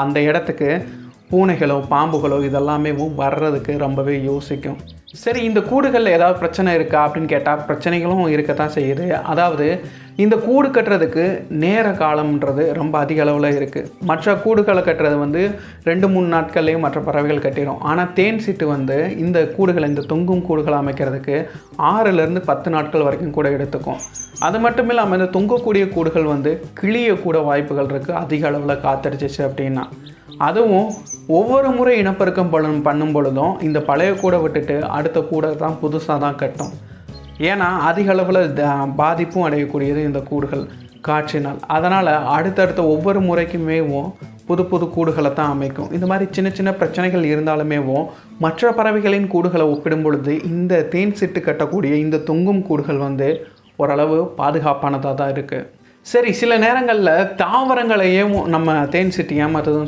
அந்த இடத்துக்கு பூனைகளோ பாம்புகளோ இதெல்லாமே வர்றதுக்கு ரொம்பவே யோசிக்கும். சரி, இந்த கூடுகளில் ஏதாவது பிரச்சனை இருக்கா அப்படின்னு கேட்டால் பிரச்சனைகளும் இருக்கத்தான் செய்யுது. அதாவது இந்த கூடு கட்டுறதுக்கு நேர காலம்ன்றது ரொம்ப அதிக அளவில் இருக்குது. மற்ற கூடுகளை கட்டுறது 2-3 நாட்கள்லேயும் மற்ற பறவைகள் கட்டிடும். ஆனால் தேன் சிட்டு இந்த கூடுகளை, இந்த தொங்கும் கூடுகளை அமைக்கிறதுக்கு 6லேருந்து 10 நாட்கள் வரைக்கும் கூட எடுத்துக்கும். அது மட்டும் இல்லாமல் இந்த தொங்கக்கூடிய கூடுகள் கிளியக்கூட வாய்ப்புகள் இருக்குது அதிக அளவில் காத்தடிச்சிச்சு அப்படின்னா. அதுவும் ஒவ்வொரு முறை இனப்பெருக்கம் பண்ணும் பொழுதும் இந்த பழைய கூடை விட்டுட்டு அடுத்த கூடை தான் புதுசாக தான் கட்டும். ஏன்னா அதிக அளவில் பாதிப்பும் அடையக்கூடியது இந்த கூடுகள் காற்றினால். அதனால் அடுத்தடுத்த ஒவ்வொரு முறைக்குமேவும் புது புது கூடுகளை தான் அமைக்கும். இந்த மாதிரி சின்ன சின்ன பிரச்சனைகள் இருந்தாலுமே மற்ற பறவைகளின் கூடுகளை ஒப்பிடும் பொழுது இந்த தேன் சிட்டு கட்டக்கூடிய இந்த தொங்கும் கூடுகள் ஓரளவு பாதுகாப்பானதாக தான் இருக்குது. சரி, சில நேரங்களில் தாவரங்களையும் நம்ம தேன் சிட்டு ஏமாற்றுதுன்னு